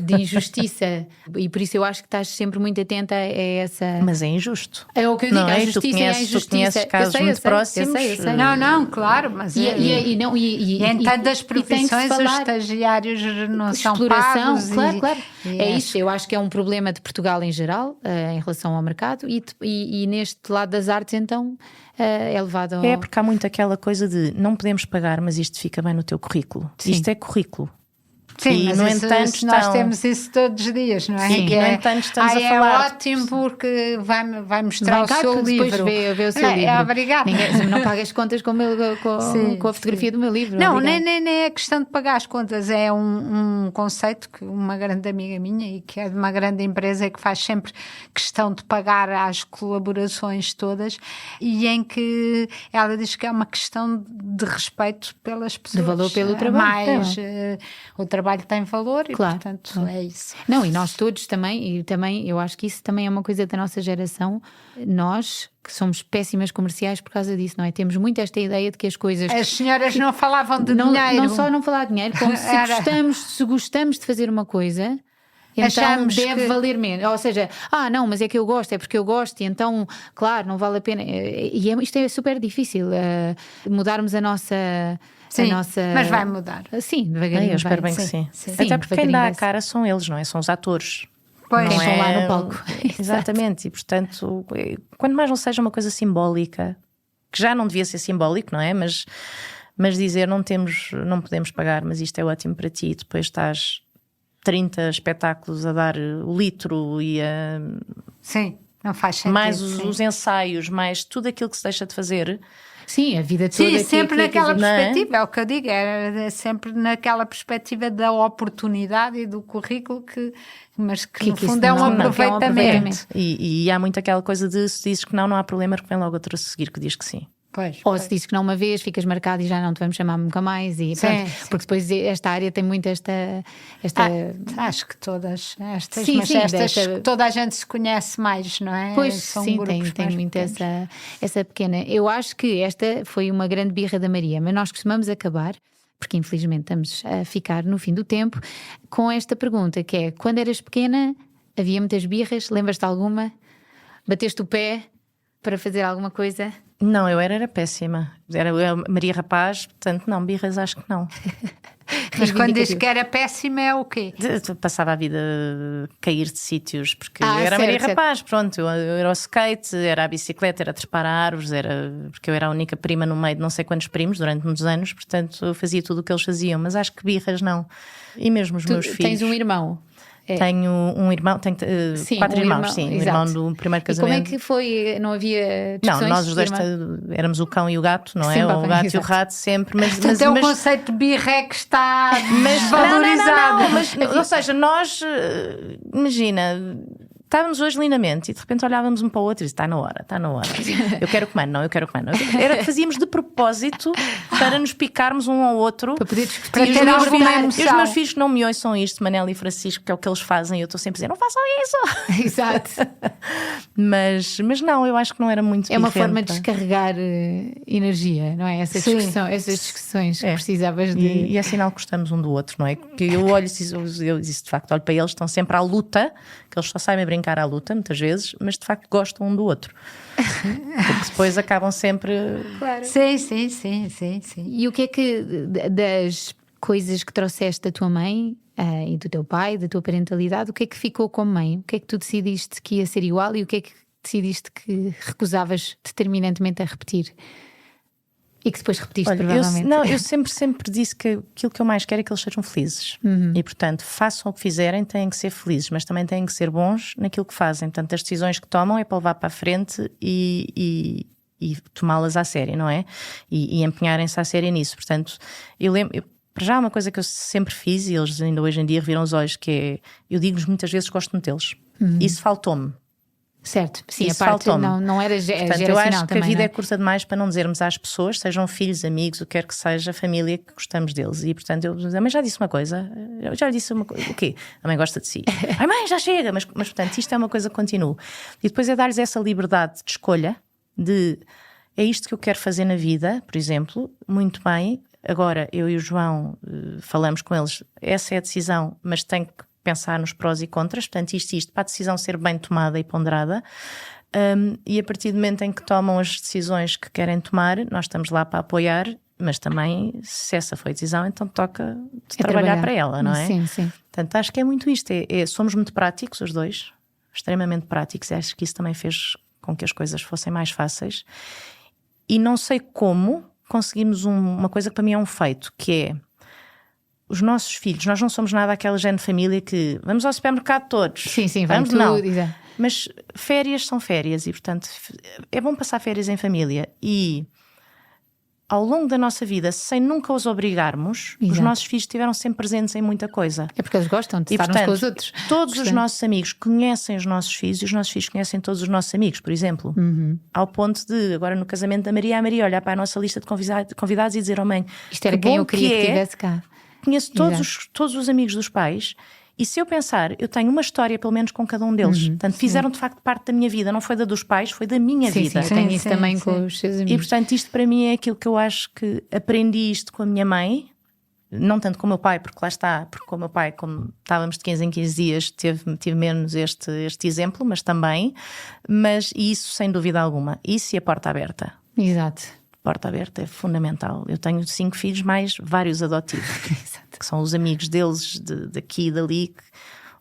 B: de injustiça, e por isso eu acho que estás sempre muito atenta a essa...
C: Mas é injusto.
B: É o que eu digo, a justiça e a injustiça.
C: Tu conheces casos muito próximos.
B: Eu sei.
D: Não, claro, mas em tantas profissões os estagiários não são pagos.
B: Claro. É isso, eu acho que é um problema de Portugal em geral, em relação ao mercado, e neste lado das artes então é levado ao...
C: É porque há muito aquela coisa de não podemos pagar, mas isto fica bem no teu currículo.
B: Sim.
C: Isto é currículo.
D: Sim,
C: e,
D: mas
C: no entanto,
D: nós temos isso todos os dias, não é?
C: Sim, no entanto estamos a falar...
D: É ótimo porque vai mostrar o seu livro.
B: Depois vê o seu livro.
D: Obrigada.
B: Não paga as contas com a fotografia do meu livro.
D: Não, nem é questão de pagar as contas. É um conceito que uma grande amiga minha, e que é de uma grande empresa, e que faz sempre questão de pagar as colaborações todas, e em que ela diz que é uma questão de respeito pelas pessoas.
B: De valor pelo trabalho.
D: O trabalho tem valor, e
B: claro,
D: portanto é isso.
B: Não, e nós todos também, eu acho que isso também é uma coisa da nossa geração, nós que somos péssimas comerciais por causa disso, não é? Temos muito esta ideia de que as coisas...
D: As senhoras não falavam de dinheiro.
B: Não só não falar de dinheiro, como se gostamos de fazer uma coisa... Então deve valer menos. Ou seja, não, mas é que eu gosto, é porque eu gosto, e então, claro, não vale a pena. E isto é super difícil, mudarmos a nossa...
D: Sim, mas vai mudar.
B: Sim, devagarinho.
C: Eu espero bem que sim. Até porque quem dá a cara são eles, não é? São os atores.
B: Quem estão lá no palco.
C: Exatamente, e portanto, quanto mais não seja uma coisa simbólica, que já não devia ser simbólico, não é? Mas dizer não podemos pagar, mas isto é ótimo para ti, e depois estás 30 espetáculos a dar o litro e a...
D: Sim, não faz sentido.
C: Mais os ensaios, mais tudo aquilo que se deixa de fazer.
B: Sim, a vida toda.
D: Sim, sempre naquela perspectiva, é o que eu digo, é sempre naquela perspectiva da oportunidade e do currículo mas que no fundo é um aproveitamento.
C: E há muito aquela coisa de se dizes que não há problema, porque vem logo outra a seguir que diz que sim.
B: Ou se dizes que não uma vez, ficas marcado e já não te vamos chamar nunca mais. E pronto, porque depois esta área tem muito esta...
D: acho que todas estas, toda a gente se conhece mais, não é?
B: Pois sim, tem muito essa pequena. Eu acho que esta foi uma grande birra da Maria, mas nós costumamos acabar, porque infelizmente estamos a ficar no fim do tempo, com esta pergunta que é: quando eras pequena havia muitas birras, lembras-te de alguma? Bateste o pé para fazer alguma coisa?
C: Não, eu era péssima. Era Maria Rapaz, portanto, não, birras acho que não.
D: Mas quando diz que era péssima é o quê?
C: Passava a vida a cair de sítios, porque era
B: certo,
C: Maria
B: certo.
C: Rapaz, pronto, eu era o skate, era a bicicleta, era trepar a árvores, porque eu era a única prima no meio de não sei quantos primos durante muitos anos, portanto eu fazia tudo o que eles faziam, mas acho que birras não. E mesmo os meus filhos.
B: Tens um irmão?
C: Tenho um irmão, tenho 4 irmãos, sim, um irmão do primeiro casamento.
B: E como é que foi? Não havia discussões?
C: Não, nós os dois éramos o cão e o gato, não é?
B: Sempre
C: O gato e o rato sempre. Mas
D: o conceito de birra é que está desvalorizado.
C: Ou seja, nós, imagina, estávamos hoje lindamente e de repente olhávamos um para o outro e disse: está na hora. Eu quero comando, não, eu quero comando. Era que fazíamos de propósito para nos picarmos um ao outro.
B: Para poder discutir.
D: Para ter alguma emoção.
C: E os meus filhos que não me ouçam isto, Manela e Francisco, que é o que eles fazem, eu estou sempre a dizer: não façam isso.
B: Exato.
C: mas não, eu acho que não era muito.
B: É uma forma de descarregar energia, não é? Essas discussões que precisavas de.
C: E é sinal que gostamos um do outro, não é? Que eu olho eu disse, de facto, olho para eles, estão sempre à luta, que eles só sabem brincar à luta, muitas vezes, mas de facto gostam um do outro. Porque depois acabam sempre.
B: Claro.
D: Sim.
B: E o que é que das coisas que trouxeste da tua mãe e do teu pai, da tua parentalidade, o que é que ficou como mãe? O que é que tu decidiste que ia ser igual e o que é que decidiste que recusavas determinantemente a repetir? E que depois repetiste, provavelmente.
C: Eu sempre disse que aquilo que eu mais quero é que eles sejam felizes. E, portanto, façam o que fizerem, têm que ser felizes, mas também têm que ser bons naquilo que fazem. Portanto, as decisões que tomam é para levar para a frente e tomá-las à sério, não é? E empenharem-se à sério nisso. Portanto, eu lembro... Para já, uma coisa que eu sempre fiz, e eles ainda hoje em dia reviram os olhos, que é... Eu digo-lhes muitas vezes que gosto muito deles. Isso faltou-me.
B: Certo, sim,
C: isso
B: a parte
C: faltou-me.
B: não era
C: Portanto,
B: geracional.
C: eu acho que
B: também,
C: a vida
B: não
C: é curta demais para não dizermos às pessoas, sejam filhos, amigos, o que quer que seja, família, que gostamos deles. E portanto eu mas já disse uma coisa, o quê? A mãe gosta de si. Ai mãe, já chega, mas portanto isto é uma coisa que continua. E depois é dar-lhes essa liberdade de escolha, de é isto que eu quero fazer na vida, por exemplo, muito bem, agora eu e o João falamos com eles, essa é a decisão, mas tenho que pensar nos prós e contras, portanto isto para a decisão ser bem tomada e ponderada. E a partir do momento em que tomam as decisões que querem tomar, nós estamos lá para apoiar, mas também, se essa foi a decisão, então toca trabalhar para ela, não é?
B: Sim.
C: Portanto, acho que é muito isto. Somos muito práticos, os dois, extremamente práticos. Acho que isso também fez com que as coisas fossem mais fáceis. E não sei como conseguimos uma coisa que para mim é um feito, que é os nossos filhos. Nós não somos nada aquela género de família que vamos ao supermercado todos.
B: Sim,
C: vamos
B: tudo,
C: não.
B: Exato.
C: Mas férias são férias e, portanto, é bom passar férias em família. E ao longo da nossa vida, sem nunca os obrigarmos, os nossos filhos estiveram sempre presentes em muita coisa.
B: É porque eles gostam de estar uns com os outros.
C: Todos os nossos amigos conhecem os nossos filhos e os nossos filhos conhecem todos os nossos amigos, por exemplo. Ao ponto de, agora no casamento da Maria, a Maria olhar para a nossa lista de convidados e dizer: oh mãe,
B: isto era quem eu queria que tivesse cá.
C: Conheço todos os amigos dos pais. E se eu pensar, eu tenho uma história pelo menos com cada um deles. Portanto, fizeram de facto parte da minha vida. Não foi da dos pais, foi da minha vida.
B: Sim, tenho isso também com os seus amigos.
C: E portanto isto para mim é aquilo que eu acho que aprendi isto com a minha mãe. Não tanto com o meu pai, porque lá está. Porque com o meu pai, como estávamos de 15 em 15 dias, tive menos este exemplo, mas também. Mas isso sem dúvida alguma. Isso e a porta aberta.
B: Exato.
C: Porta aberta é fundamental. Eu tenho 5 filhos mais vários adotivos. Que são os amigos deles daqui e dali,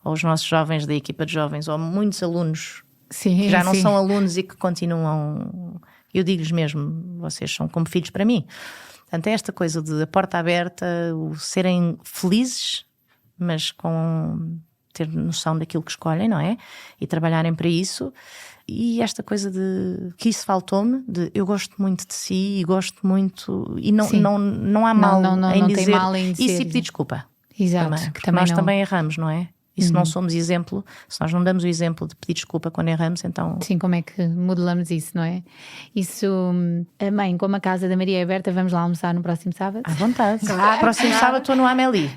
C: ou os nossos jovens da equipa de jovens, ou muitos alunos
B: que
C: já não são alunos e que continuam. Eu digo-lhes mesmo, vocês são como filhos para mim. Portanto, é esta coisa de a porta aberta, o serem felizes, mas com ter noção daquilo que escolhem, não é? E trabalharem para isso. E esta coisa de que isso faltou-me, de eu gosto muito de si e gosto muito, e não há mal em dizer,
B: tem mal em dizer,
C: e se pedir desculpa.
B: Exato,
C: também,
B: que também
C: nós
B: não...
C: também erramos, não é? E se não somos exemplo, se nós não damos o exemplo de pedir desculpa quando erramos, então...
B: Sim, como é que modelamos isso, não é? Isso, a mãe, como a casa da Maria é aberta, vamos lá almoçar no próximo sábado?
C: À vontade. Próximo sábado estou no Amélie.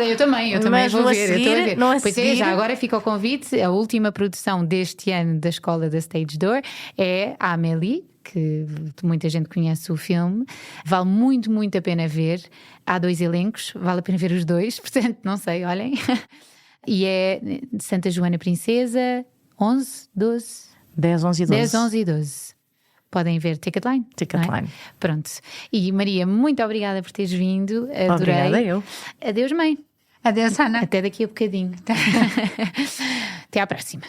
B: Eu também
C: Mas
B: vou ver.
C: Seguir,
B: eu ver.
C: Pois
B: é, já agora fica o convite. A última produção deste ano da Escola da Stage Door é a Amélie, que muita gente conhece o filme. Vale muito, muito a pena ver. Há 2 elencos, vale a pena ver os 2, portanto, não sei, olhem. E é de Santa Joana Princesa, 11, 12...
C: 10, 11 e 12.
B: 10, 11 e 12. Podem ver Ticketline.
C: Ticketline.
B: É? Pronto. E Maria, muito obrigada por teres vindo. Adorei.
C: Obrigada eu.
B: Adeus, mãe.
D: Adeus, Ana.
B: Até daqui a bocadinho. Até à próxima.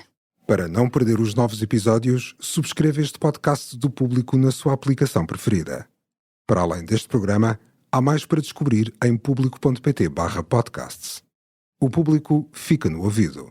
A: Para não perder os novos episódios, subscreva este podcast do Público na sua aplicação preferida. Para além deste programa, há mais para descobrir em público.pt/podcasts. O Público fica no ouvido.